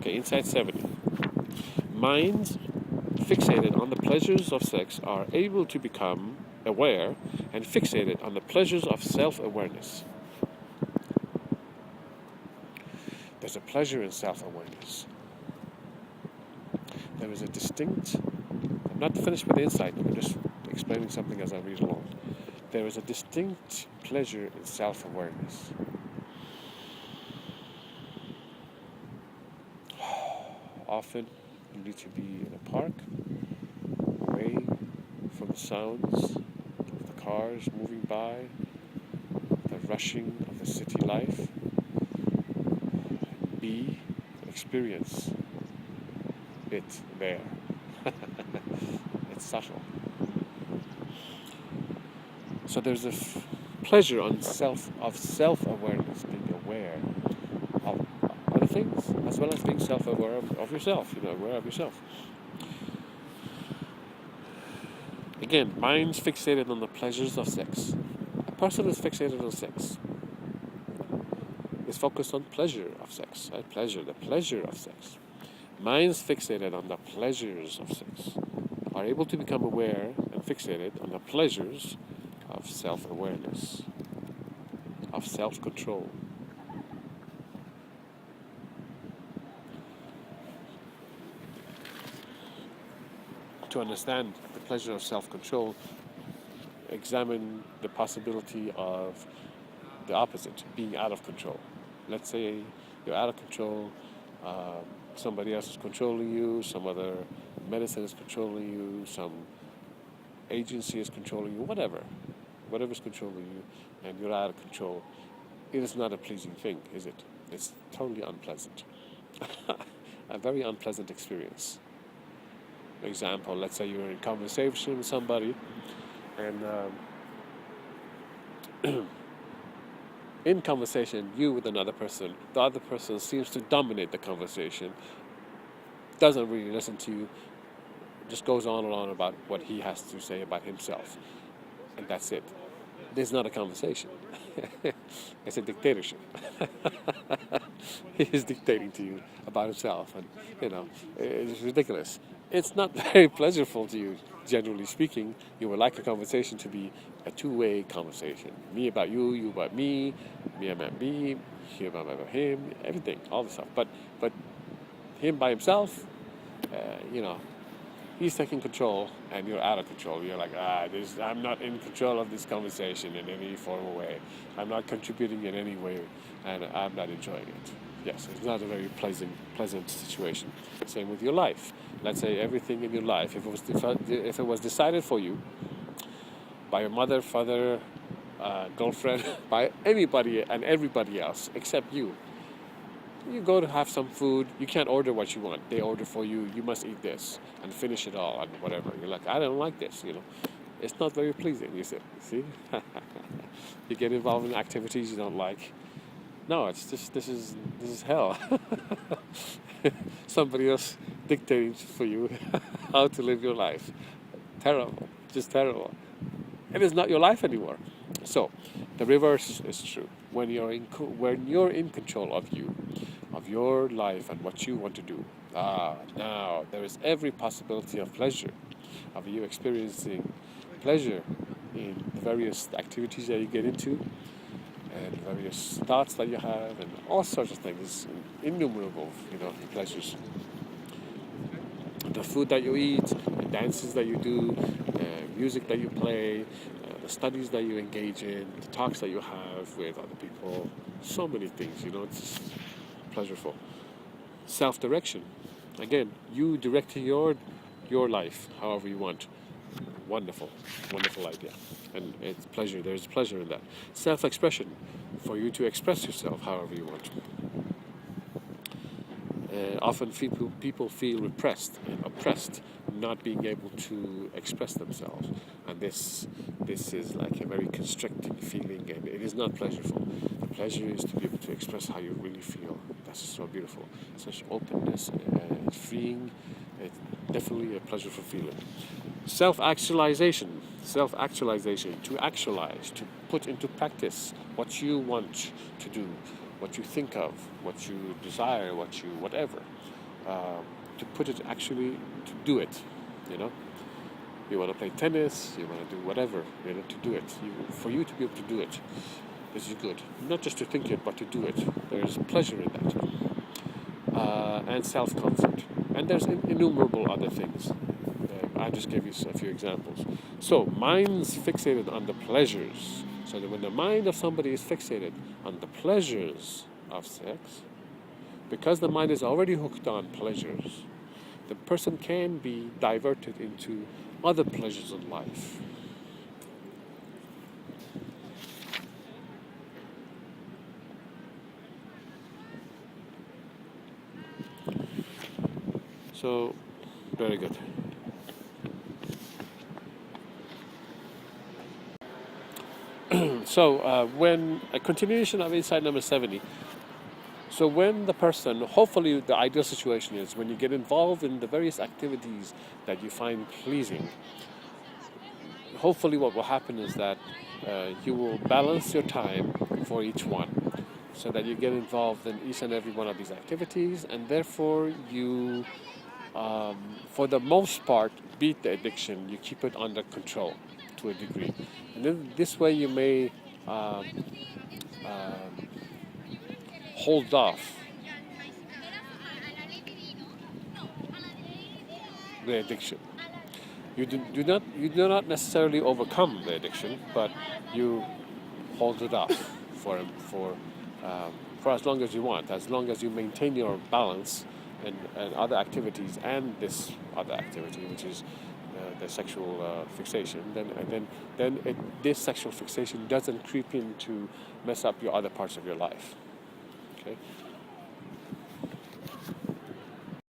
Okay, Insight 70. Minds fixated on the pleasures of sex are able to become aware and fixated on the pleasures of self-awareness. There's a pleasure in self-awareness. There is a distinct, I'm not finished with the insight, I'm just explaining something as I read along. There is a distinct pleasure in self-awareness. Often you need to be in a park, away from the sounds of the cars moving by, the rushing of the city life, and experience it there. It's subtle. So there's a pleasure of self-awareness, being aware of other things, as well as being self-aware of yourself, aware of yourself. Again, mind's fixated on the pleasures of sex. A person is fixated on sex. Is focused on pleasure of sex, right? The pleasure of sex. Minds fixated on the pleasures of sex are able to become aware and fixated on the pleasures of self-awareness, of self-control. To understand the pleasure of self-control, examine the possibility of the opposite, being out of control. Let's say you're out of control, somebody else is controlling you, some other medicine is controlling you, some agency is controlling you, whatever's controlling you, and you're out of control. It is not a pleasing thing, is it? It's totally unpleasant. A very unpleasant experience. For example, let's say you're in conversation with somebody, and in conversation, you with another person, the other person seems to dominate the conversation, doesn't really listen to you, just goes on and on about what he has to say about himself, and that's it. This is not a conversation. It's a dictatorship. He is dictating to you about himself, and it's ridiculous. It's not very pleasurable to you, generally speaking. You would like a conversation to be a two-way conversation. Me about you, you about me about me, he about him, everything, all the stuff. But him by himself, he's taking control, and you're out of control. You're like, I'm not in control of this conversation in any formal way. I'm not contributing in any way, and I'm not enjoying it. Yes, it's not a very pleasant situation. Same with your life. Let's say everything in your life, if it was decided for you by your mother, father, girlfriend, by anybody and everybody else except you. You go to have some food, you can't order what you want. They order for you, you must eat this and finish it all and whatever. You're like, I don't like this, It's not very pleasing, you see? You get involved in activities you don't like. No, it's just, this is hell. Somebody else dictating for you how to live your life. Terrible, just terrible. It is not your life anymore. So, the reverse is true. When you're in control of your life and what you want to do, now there is every possibility of pleasure, of you experiencing pleasure in the various activities that you get into, and various thoughts that you have, and all sorts of things, innumerable, pleasures. The food that you eat, the dances that you do, music that you play, the studies that you engage in, the talks that you have with other people, so many things, it's just pleasureful. Self-direction. Again, you directing your life however you want. Wonderful idea. And it's pleasure, there's pleasure in that. Self-expression, for you to express yourself however you want. Often people feel repressed and oppressed, not being able to express themselves. And this is like a very constricting feeling, and it is not pleasurable. The pleasure is to be able to express how you really feel. That's so beautiful. Such openness, freeing. It's definitely a pleasurable feeling. Self-actualization, to actualize, to put into practice what you want to do, what you think of, what you desire, whatever, to put it actually to do it. You know, you want to play tennis, you want to do whatever, to do it. For you to be able to do it, this is good. Not just to think it, but to do it. There's pleasure in that, and self-comfort, and there's innumerable other things. I just gave you a few examples. So, mind's fixated on the pleasures. So that when the mind of somebody is fixated on the pleasures of sex, because the mind is already hooked on pleasures, the person can be diverted into other pleasures in life. So, very good. So, when a continuation of insight number 70, so when the person, hopefully the ideal situation is when you get involved in the various activities that you find pleasing, hopefully what will happen is that you will balance your time for each one so that you get involved in each and every one of these activities, and therefore you, for the most part, beat the addiction. You keep it under control to a degree. And then this way you may hold off the addiction. You do not necessarily overcome the addiction, but you hold it off for as long as you want, as long as you maintain your balance and other activities and this other activity, which is the sexual fixation. Then this sexual fixation doesn't creep in to mess up your other parts of your life. Okay,